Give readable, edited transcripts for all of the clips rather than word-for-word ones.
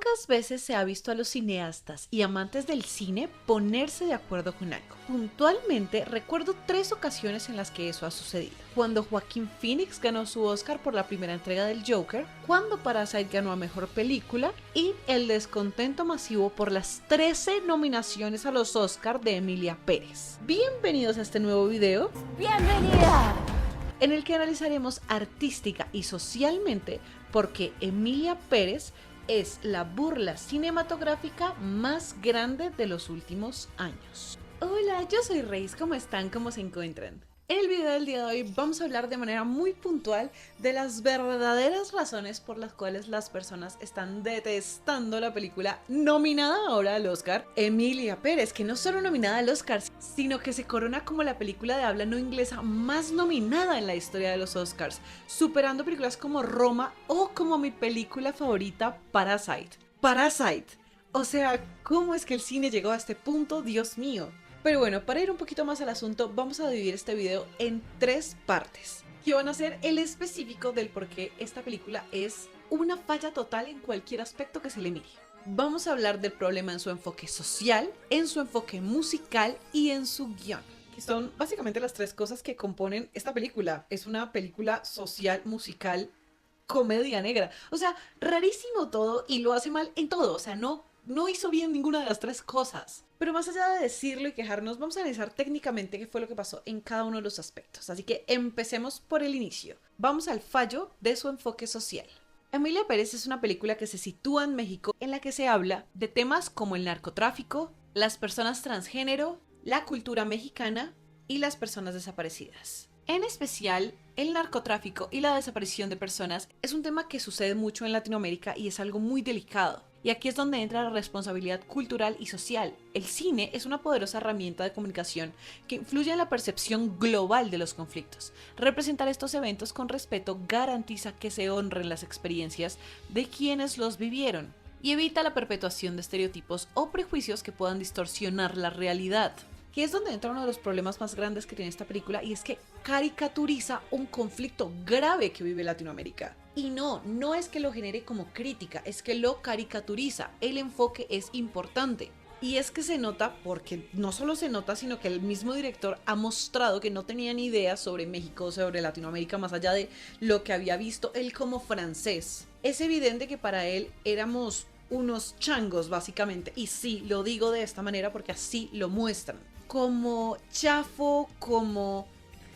Pocas veces se ha visto a los cineastas y amantes del cine ponerse de acuerdo con algo. Puntualmente recuerdo 3 ocasiones en las que eso ha sucedido. Cuando Joaquín Phoenix ganó su Oscar por la primera entrega del Joker, cuando Parasite ganó a Mejor Película y el descontento masivo por las 13 nominaciones a los Oscar de Emilia Pérez. Bienvenidos a este nuevo video. ¡Bienvenida! En el que analizaremos artística y socialmente por qué Emilia Pérez es la burla cinematográfica más grande de los últimos años. Hola, yo soy Reis, ¿cómo están? ¿Cómo se encuentran? En el video del día de hoy vamos a hablar de manera muy puntual de las verdaderas razones por las cuales las personas están detestando la película nominada ahora al Oscar, Emilia Pérez, que no solo nominada al Oscar, sino que se corona como la película de habla no inglesa más nominada en la historia de los Oscars, superando películas como Roma o como mi película favorita, Parasite. Parasite. O sea, ¿cómo es que el cine llegó a este punto? Dios mío. Pero bueno, para ir un poquito más al asunto, vamos a dividir este video en 3 partes, que van a ser el específico del por qué esta película es una falla total en cualquier aspecto que se le mire. Vamos a hablar del problema en su enfoque social, en su enfoque musical y en su guión, que son básicamente las 3 cosas que componen esta película. Es una película social, musical, comedia negra. O sea, rarísimo todo y lo hace mal en todo. O sea, no hizo bien ninguna de las 3 cosas. Pero más allá de decirlo y quejarnos, vamos a analizar técnicamente qué fue lo que pasó en cada uno de los aspectos. Así que empecemos por el inicio. Vamos al fallo de su enfoque social. Emilia Pérez es una película que se sitúa en México en la que se habla de temas como el narcotráfico, las personas transgénero, la cultura mexicana y las personas desaparecidas. En especial, el narcotráfico y la desaparición de personas es un tema que sucede mucho en Latinoamérica y es algo muy delicado. Y aquí es donde entra la responsabilidad cultural y social. El cine es una poderosa herramienta de comunicación que influye en la percepción global de los conflictos. Representar estos eventos con respeto garantiza que se honren las experiencias de quienes los vivieron y evita la perpetuación de estereotipos o prejuicios que puedan distorsionar la realidad. Que es donde entra uno de los problemas más grandes que tiene esta película, y es que caricaturiza un conflicto grave que vive Latinoamérica. Y no es que lo genere como crítica, es que lo caricaturiza. El enfoque es importante. Y es que se nota porque no solo se nota, sino que el mismo director ha mostrado que no tenía ni idea sobre México, sobre Latinoamérica, más allá de lo que había visto él como francés. Es evidente que para él éramos unos changos, básicamente. Y sí, lo digo de esta manera porque así lo muestran. Como chafo, como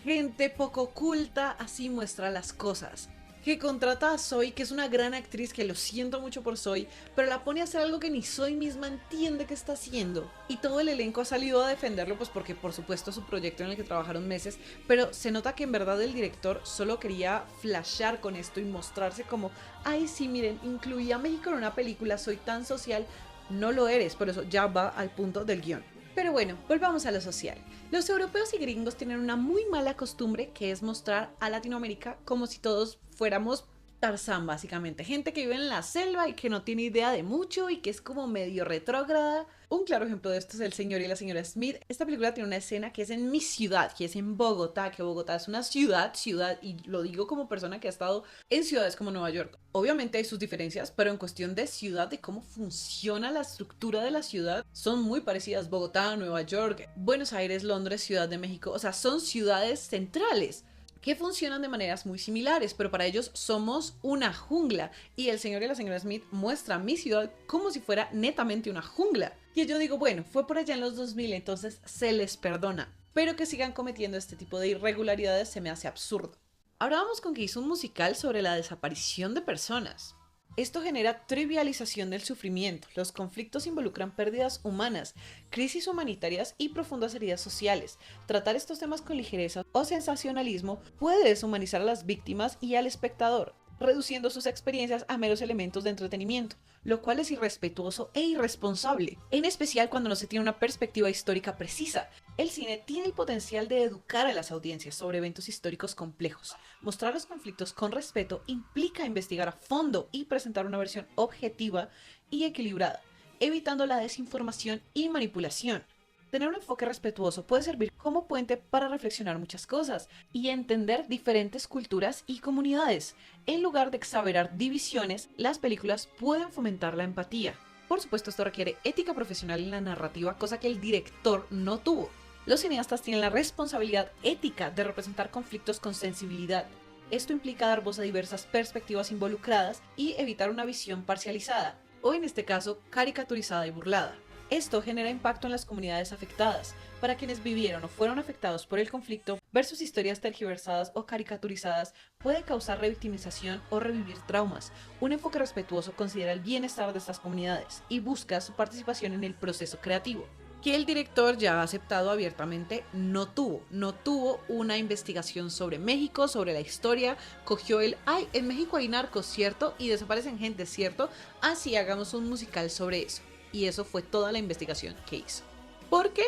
gente poco culta, así muestra las cosas. Que contrata a Zoe, que es una gran actriz, que lo siento mucho por Zoe, pero la pone a hacer algo que ni Zoe misma entiende que está haciendo. Y todo el elenco ha salido a defenderlo, pues porque por supuesto es su proyecto en el que trabajaron meses, pero se nota que en verdad el director solo quería flashear con esto y mostrarse como, ay sí, miren, incluí a México en una película, soy tan social. No lo eres, por eso ya va al punto del guión. Pero bueno, volvamos a lo social. Los europeos y gringos tienen una muy mala costumbre, que es mostrar a Latinoamérica como si todos fuéramos Tarzán, básicamente. Gente que vive en la selva y que no tiene idea de mucho y que es como medio retrógrada. Un claro ejemplo de esto es El señor y la señora Smith. Esta película tiene una escena que es en mi ciudad, que es en Bogotá, que Bogotá es una ciudad, y lo digo como persona que ha estado en ciudades como Nueva York. Obviamente hay sus diferencias, pero en cuestión de ciudad, de cómo funciona la estructura de la ciudad, son muy parecidas. Bogotá, Nueva York, Buenos Aires, Londres, Ciudad de México, o sea, son ciudades centrales que funcionan de maneras muy similares, pero para ellos somos una jungla. Y el señor y la señora Smith muestra mi ciudad como si fuera netamente una jungla. Y yo digo, bueno, fue por allá en los 2000, entonces se les perdona. Pero que sigan cometiendo este tipo de irregularidades se me hace absurdo. Ahora vamos con que hizo un musical sobre la desaparición de personas. Esto genera trivialización del sufrimiento. Los conflictos involucran pérdidas humanas, crisis humanitarias y profundas heridas sociales. Tratar estos temas con ligereza o sensacionalismo puede deshumanizar a las víctimas y al espectador, reduciendo sus experiencias a meros elementos de entretenimiento, lo cual es irrespetuoso e irresponsable, en especial cuando no se tiene una perspectiva histórica precisa. El cine tiene el potencial de educar a las audiencias sobre eventos históricos complejos. Mostrar los conflictos con respeto implica investigar a fondo y presentar una versión objetiva y equilibrada, evitando la desinformación y manipulación. Tener un enfoque respetuoso puede servir como puente para reflexionar muchas cosas y entender diferentes culturas y comunidades. En lugar de exagerar divisiones, las películas pueden fomentar la empatía. Por supuesto, esto requiere ética profesional en la narrativa, cosa que el director no tuvo. Los cineastas tienen la responsabilidad ética de representar conflictos con sensibilidad. Esto implica dar voz a diversas perspectivas involucradas y evitar una visión parcializada, o en este caso, caricaturizada y burlada. Esto genera impacto en las comunidades afectadas. Para quienes vivieron o fueron afectados por el conflicto, ver sus historias tergiversadas o caricaturizadas puede causar revictimización o revivir traumas. Un enfoque respetuoso considera el bienestar de estas comunidades y busca su participación en el proceso creativo, que el director ya ha aceptado abiertamente no tuvo una investigación sobre México, sobre la historia, cogió en México hay narcos, ¿cierto? Y desaparecen gente, ¿cierto? Así hagamos un musical sobre eso. Y eso fue toda la investigación que hizo. ¿Por qué?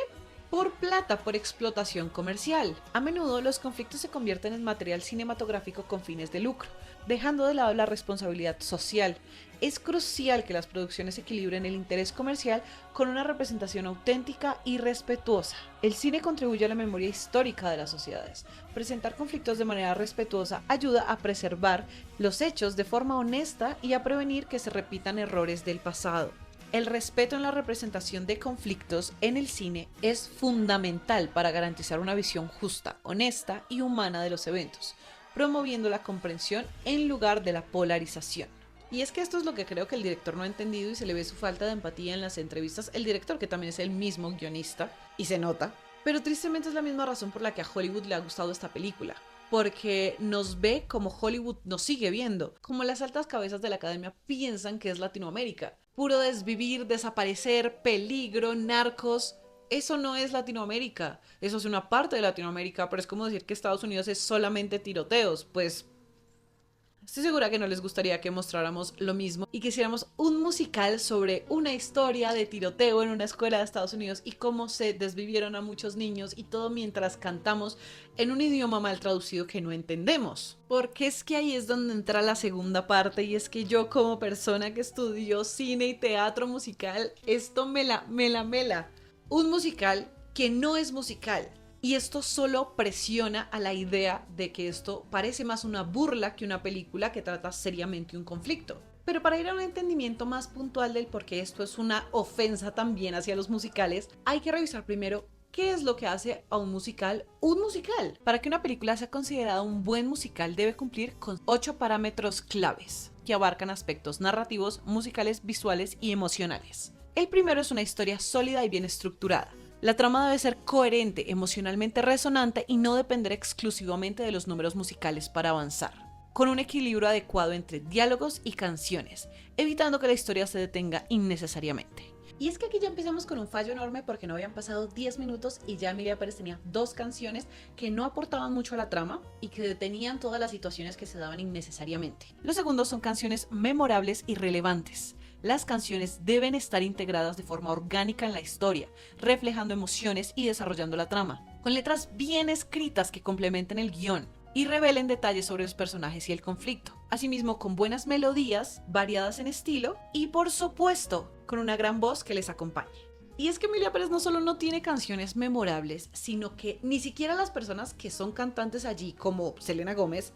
Por plata, por explotación comercial. A menudo los conflictos se convierten en material cinematográfico con fines de lucro, dejando de lado la responsabilidad social. Es crucial que las producciones equilibren el interés comercial con una representación auténtica y respetuosa. El cine contribuye a la memoria histórica de las sociedades. Presentar conflictos de manera respetuosa ayuda a preservar los hechos de forma honesta y a prevenir que se repitan errores del pasado. El respeto en la representación de conflictos en el cine es fundamental para garantizar una visión justa, honesta y humana de los eventos, promoviendo la comprensión en lugar de la polarización. Y es que esto es lo que creo que el director no ha entendido y se le ve su falta de empatía en las entrevistas. El director, que también es el mismo guionista, y se nota. Pero tristemente es la misma razón por la que a Hollywood le ha gustado esta película. Porque nos ve como Hollywood nos sigue viendo, como las altas cabezas de la academia piensan que es Latinoamérica. Puro desvivir, desaparecer, peligro, narcos. Eso no es Latinoamérica. Eso es una parte de Latinoamérica, pero es como decir que Estados Unidos es solamente tiroteos. Pues estoy segura que no les gustaría que mostráramos lo mismo y que hiciéramos un musical sobre una historia de tiroteo en una escuela de Estados Unidos y cómo se desvivieron a muchos niños y todo mientras cantamos en un idioma mal traducido que no entendemos. Porque es que ahí es donde entra la segunda parte, y es que yo, como persona que estudió cine y teatro musical, esto me la. Un musical que no es musical. Y esto solo presiona a la idea de que esto parece más una burla que una película que trata seriamente un conflicto. Pero para ir a un entendimiento más puntual del por qué esto es una ofensa también hacia los musicales, hay que revisar primero qué es lo que hace a un musical un musical. Para que una película sea considerada un buen musical debe cumplir con 8 parámetros claves que abarcan aspectos narrativos, musicales, visuales y emocionales. El primero es una historia sólida y bien estructurada. La trama debe ser coherente, emocionalmente resonante y no depender exclusivamente de los números musicales para avanzar, con un equilibrio adecuado entre diálogos y canciones, evitando que la historia se detenga innecesariamente. Y es que aquí ya empezamos con un fallo enorme, porque no habían pasado 10 minutos y ya Emilia Pérez tenía 2 canciones que no aportaban mucho a la trama y que detenían todas las situaciones que se daban innecesariamente. Los segundos son canciones memorables y relevantes. Las canciones deben estar integradas de forma orgánica en la historia, reflejando emociones y desarrollando la trama, con letras bien escritas que complementen el guión y revelen detalles sobre los personajes y el conflicto. Asimismo, con buenas melodías, variadas en estilo y, por supuesto, con una gran voz que les acompañe. Y es que Emilia Pérez no solo no tiene canciones memorables, sino que ni siquiera las personas que son cantantes allí, como Selena Gómez,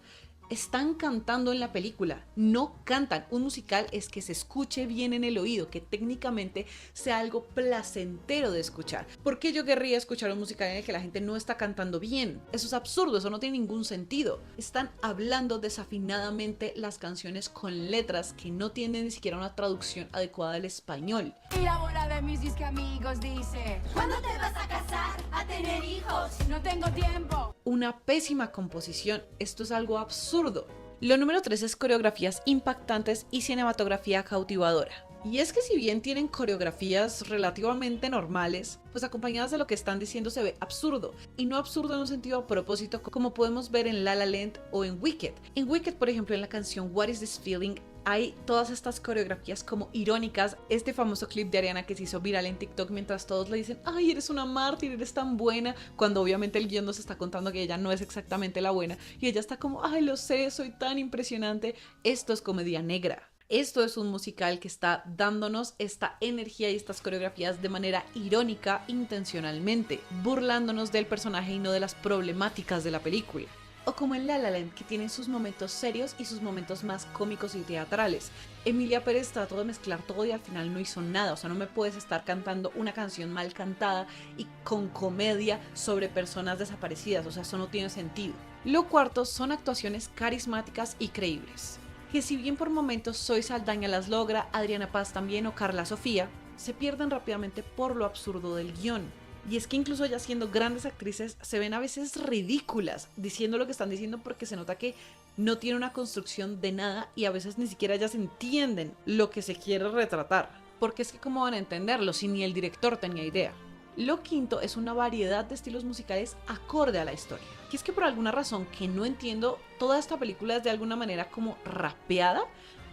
están cantando en la película, no cantan. Un musical es que se escuche bien en el oído, que técnicamente sea algo placentero de escuchar. ¿Por qué yo querría escuchar un musical en el que la gente no está cantando bien? Eso es absurdo, eso no tiene ningún sentido. Están hablando desafinadamente las canciones con letras que no tienen ni siquiera una traducción adecuada al español. Y la bola de mis disque amigos dice: ¿cuándo te vas a casar? ¿A tener hijos? No tengo tiempo. Una pésima composición, esto es algo absurdo. Lo número 3 es coreografías impactantes y cinematografía cautivadora. Y es que si bien tienen coreografías relativamente normales, pues acompañadas de lo que están diciendo se ve absurdo. Y no absurdo en un sentido a propósito, como podemos ver en La La Land o en Wicked. En Wicked, por ejemplo, en la canción What Is This Feeling, hay todas estas coreografías como irónicas. Este famoso clip de Ariana que se hizo viral en TikTok mientras todos le dicen: ay, eres una mártir, eres tan buena, cuando obviamente el guión nos está contando que ella no es exactamente la buena, y ella está como: ay, lo sé, soy tan impresionante. Esto es comedia negra. Esto es un musical que está dándonos esta energía y estas coreografías de manera irónica intencionalmente, burlándonos del personaje y no de las problemáticas de la película. O como en La La Land, que tiene sus momentos serios y sus momentos más cómicos y teatrales. Emilia Pérez trató de mezclar todo y al final no hizo nada. O sea, no me puedes estar cantando una canción mal cantada y con comedia sobre personas desaparecidas. O sea, eso no tiene sentido. Lo cuarto son actuaciones carismáticas y creíbles. Que si bien por momentos Zoe Saldaña las logra, Adriana Paz también o Carla Sofía, se pierden rápidamente por lo absurdo del guión. Y es que incluso ya siendo grandes actrices se ven a veces ridículas diciendo lo que están diciendo porque se nota que no tiene una construcción de nada y a veces ni siquiera ellas entienden lo que se quiere retratar. Porque es que cómo van a entenderlo si ni el director tenía idea. Lo quinto es una variedad de estilos musicales acorde a la historia. Que es que por alguna razón que no entiendo, toda esta película es de alguna manera como rapeada,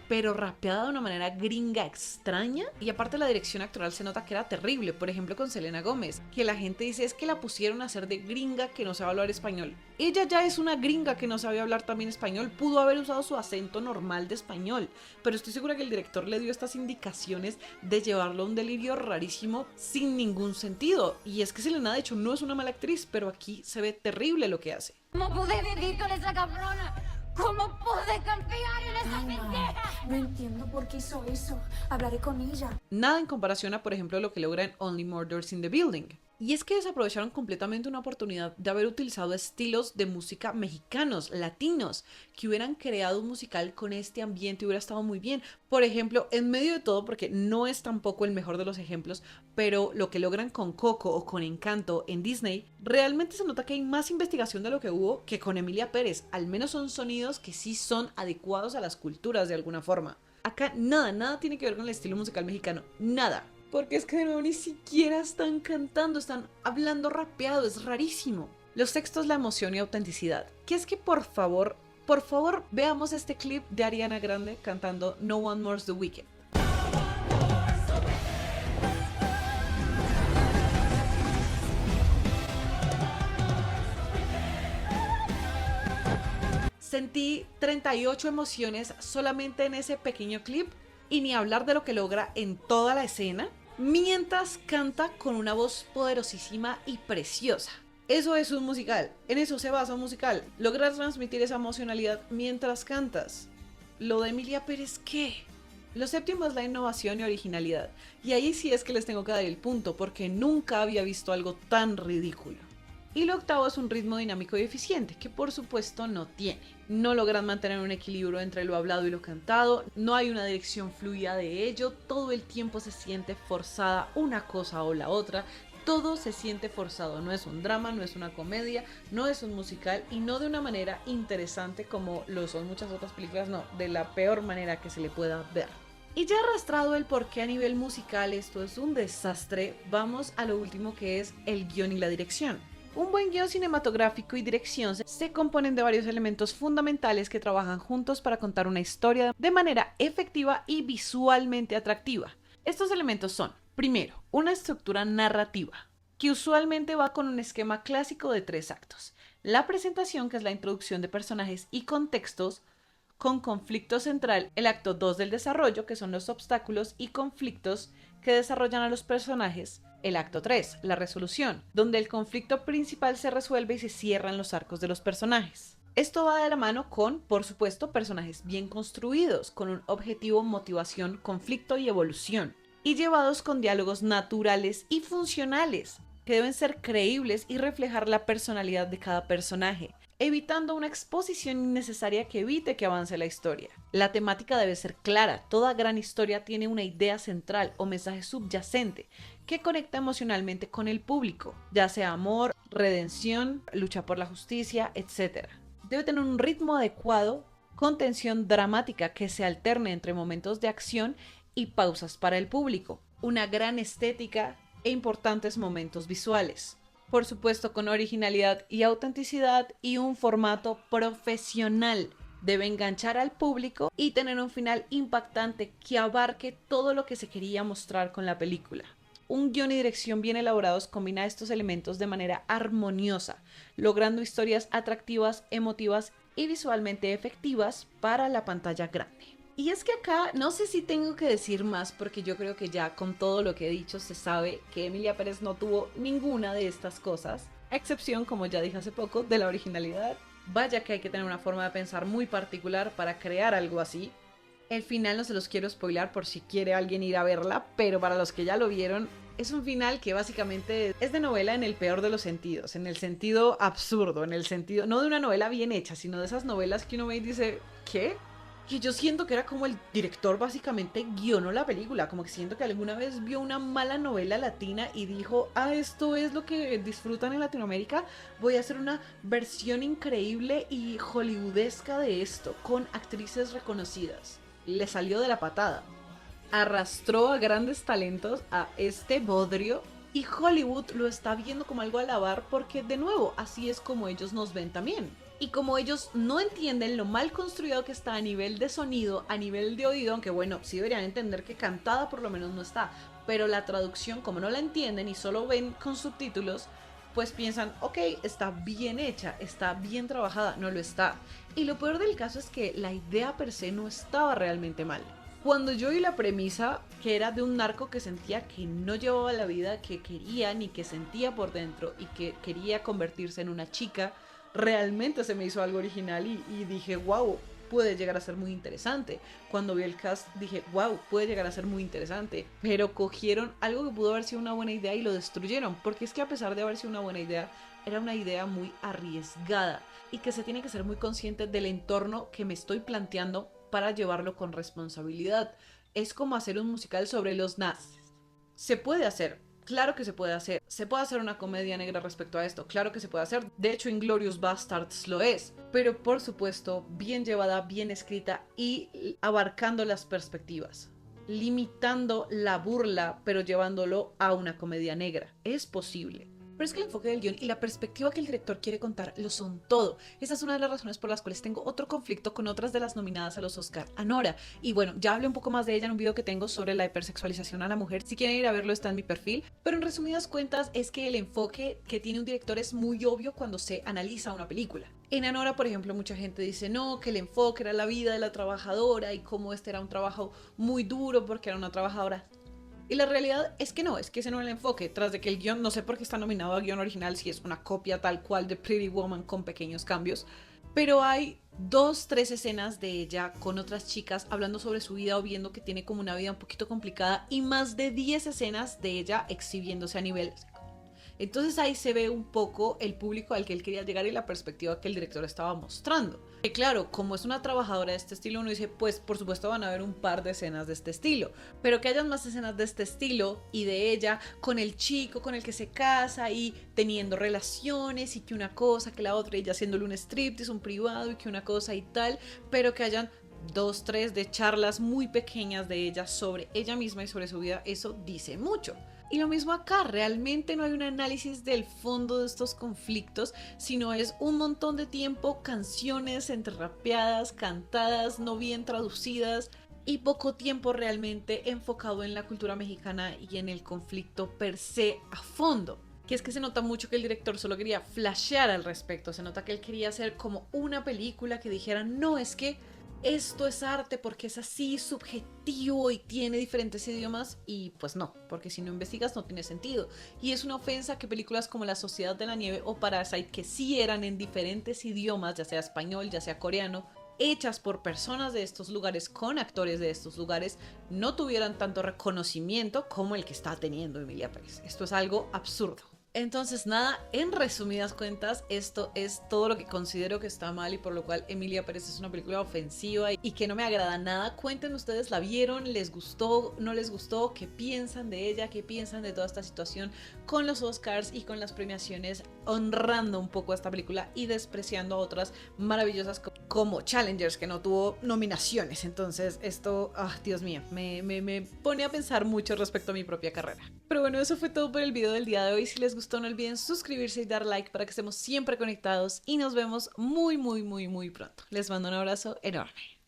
pero rapeada de una manera gringa extraña. Y aparte la dirección actoral se nota que era terrible, por ejemplo con Selena Gómez, que la gente dice es que la pusieron a hacer de gringa que no sabe hablar español. Ella ya es una gringa que no sabe hablar también español, pudo haber usado su acento normal de español, pero estoy segura que el director le dio estas indicaciones de llevarlo a un delirio rarísimo sin ningún sentido. Y es que Selena de hecho no es una mala actriz, pero aquí se ve terrible lo que hace. ¿Cómo pude vivir con esa cabrona? ¿Cómo pude confiar en esa pendeja? No entiendo por qué hizo eso. Hablaré con ella. Nada en comparación a, por ejemplo, lo que logra en Only Murders in the Building. Y es que desaprovecharon completamente una oportunidad de haber utilizado estilos de música mexicanos, latinos, que hubieran creado un musical con este ambiente y hubiera estado muy bien. Por ejemplo, en medio de todo, porque no es tampoco el mejor de los ejemplos, pero lo que logran con Coco o con Encanto en Disney, realmente se nota que hay más investigación de lo que hubo que con Emilia Pérez. Al menos son sonidos que sí son adecuados a las culturas de alguna forma. Acá nada tiene que ver con el estilo musical mexicano, nada. Porque es que de nuevo ni siquiera están cantando, están hablando rapeado, es rarísimo. Los textos, la emoción y autenticidad. Que es que por favor, veamos este clip de Ariana Grande cantando No One More's the Weekend. Sentí 38 emociones solamente en ese pequeño clip y ni hablar de lo que logra en toda la escena mientras canta con una voz poderosísima y preciosa. Eso es un musical, en eso se basa un musical, lograr transmitir esa emocionalidad mientras cantas. Lo de Emilia Pérez, ¿qué? Lo séptimo es la innovación y originalidad, y ahí sí es que les tengo que dar el punto, porque nunca había visto algo tan ridículo. Y lo octavo es un ritmo dinámico y eficiente, que por supuesto no tiene. No logran mantener un equilibrio entre lo hablado y lo cantado, no hay una dirección fluida de ello, todo el tiempo se siente forzada una cosa o la otra, todo se siente forzado, no es un drama, no es una comedia, no es un musical y no de una manera interesante como lo son muchas otras películas, no, de la peor manera que se le pueda ver. Y ya arrastrado el por qué a nivel musical esto es un desastre, vamos a lo último que es el guión y la dirección. Un buen guión cinematográfico y dirección se componen de varios elementos fundamentales que trabajan juntos para contar una historia de manera efectiva y visualmente atractiva. Estos elementos son, primero, una estructura narrativa, que usualmente va con un esquema clásico de 3 actos. La presentación, que es la introducción de personajes y contextos, con conflicto central, el acto 2 del desarrollo, que son los obstáculos y conflictos que desarrollan a los personajes, el acto 3, la resolución, donde el conflicto principal se resuelve y se cierran los arcos de los personajes. Esto va de la mano con, por supuesto, personajes bien construidos, con un objetivo, motivación, conflicto y evolución, y llevados con diálogos naturales y funcionales, que deben ser creíbles y reflejar la personalidad de cada personaje, evitando una exposición innecesaria que evite que avance la historia. La temática debe ser clara, toda gran historia tiene una idea central o mensaje subyacente que conecta emocionalmente con el público, ya sea amor, redención, lucha por la justicia, etc. Debe tener un ritmo adecuado, con tensión dramática que se alterne entre momentos de acción y pausas para el público, una gran estética e importantes momentos visuales. Por supuesto, con originalidad y autenticidad y un formato profesional. Debe enganchar al público y tener un final impactante que abarque todo lo que se quería mostrar con la película. Un guión y dirección bien elaborados combina estos elementos de manera armoniosa, logrando historias atractivas, emotivas y visualmente efectivas para la pantalla grande. Y es que acá no sé si tengo que decir más porque yo creo que ya con todo lo que he dicho se sabe que Emilia Pérez no tuvo ninguna de estas cosas, a excepción, como ya dije hace poco, de la originalidad. Vaya que hay que tener una forma de pensar muy particular para crear algo así. El final no se los quiero spoilar por si quiere alguien ir a verla, pero para los que ya lo vieron, es un final que básicamente es de novela en el peor de los sentidos, en el sentido absurdo, en el sentido, no de una novela bien hecha, sino de esas novelas que uno ve y dice, ¿qué? Que yo siento que era como el director básicamente guionó la película, como que siento que alguna vez vio una mala novela latina y dijo, ah, esto es lo que disfrutan en Latinoamérica, voy a hacer una versión increíble y hollywoodesca de esto, con actrices reconocidas. Le salió de la patada. Arrastró a grandes talentos a este bodrio y Hollywood lo está viendo como algo a alabar porque de nuevo así es como ellos nos ven también. Y como ellos no entienden lo mal construido que está a nivel de sonido, a nivel de oído, aunque bueno, sí deberían entender que cantada por lo menos no está, pero la traducción como no la entienden y solo ven con subtítulos, pues piensan, ok, está bien hecha, está bien trabajada, no lo está. Y lo peor del caso es que la idea per se no estaba realmente mal. Cuando yo vi la premisa, que era de un narco que sentía que no llevaba la vida que quería ni que sentía por dentro y que quería convertirse en una chica, realmente se me hizo algo original y dije, wow, puede llegar a ser muy interesante. Cuando vi el cast dije, wow, puede llegar a ser muy interesante. Pero cogieron algo que pudo haber sido una buena idea y lo destruyeron. Porque es que a pesar de haber sido una buena idea, era una idea muy arriesgada y que se tiene que ser muy consciente del entorno que me estoy planteando para llevarlo con responsabilidad. Es como hacer un musical sobre los nazis. Se puede hacer, claro que se puede hacer. Se puede hacer una comedia negra respecto a esto, claro que se puede hacer. De hecho, Inglourious Basterds lo es. Pero por supuesto, bien llevada, bien escrita y abarcando las perspectivas. Limitando la burla, pero llevándolo a una comedia negra. Es posible. Pero es que el enfoque del guión y la perspectiva que el director quiere contar lo son todo. Esa es una de las razones por las cuales tengo otro conflicto con otras de las nominadas a los Oscar. Anora. Y bueno, ya hablé un poco más de ella en un video que tengo sobre la hipersexualización a la mujer. Si quieren ir a verlo está en mi perfil. Pero en resumidas cuentas es que el enfoque que tiene un director es muy obvio cuando se analiza una película. En Anora, por ejemplo, mucha gente dice no, que el enfoque era la vida de la trabajadora y cómo este era un trabajo muy duro porque era una trabajadora. Y la realidad es que no, es que ese no es el enfoque. Tras de que el guión, no sé por qué está nominado a guión original, si es una copia tal cual de Pretty Woman con pequeños cambios. Pero hay 2, 3 escenas de ella con otras chicas hablando sobre su vida o viendo que tiene como una vida un poquito complicada. Y más de 10 escenas de ella exhibiéndose a nivel. Entonces ahí se ve un poco el público al que él quería llegar y la perspectiva que el director estaba mostrando. Que claro, como es una trabajadora de este estilo, uno dice, pues por supuesto van a haber un par de escenas de este estilo. Pero que hayan más escenas de este estilo y de ella con el chico con el que se casa y teniendo relaciones y que una cosa, que la otra, ella haciéndole un striptease, un privado y que una cosa y tal. Pero que hayan 2, 3 de charlas muy pequeñas de ella sobre ella misma y sobre su vida, eso dice mucho. Y lo mismo acá, realmente no hay un análisis del fondo de estos conflictos, sino es un montón de tiempo, canciones entre rapeadas, cantadas, no bien traducidas y poco tiempo realmente enfocado en la cultura mexicana y en el conflicto per se a fondo. Que es que se nota mucho que el director solo quería flashear al respecto, se nota que él quería hacer como una película que dijera, no, es que esto es arte porque es así subjetivo y tiene diferentes idiomas y pues no, porque si no investigas no tiene sentido. Y es una ofensa que películas como La Sociedad de la Nieve o Parasite, que sí eran en diferentes idiomas, ya sea español, ya sea coreano, hechas por personas de estos lugares, con actores de estos lugares, no tuvieran tanto reconocimiento como el que está teniendo Emilia Pérez. Esto es algo absurdo. Entonces nada, en resumidas cuentas, esto es todo lo que considero que está mal y por lo cual Emilia Pérez es una película ofensiva y que no me agrada nada. Cuéntenme ustedes, ¿la vieron? ¿Les gustó? ¿No les gustó? ¿Qué piensan de ella? ¿Qué piensan de toda esta situación con los Oscars y con las premiaciones, honrando un poco a esta película y despreciando a otras maravillosas como Challengers, que no tuvo nominaciones? Entonces esto, Dios mío, me pone a pensar mucho respecto a mi propia carrera. Pero bueno, eso fue todo por el video del día de hoy. Si les gustó, no olviden suscribirse y dar like para que estemos siempre conectados y nos vemos muy pronto. Les mando un abrazo enorme.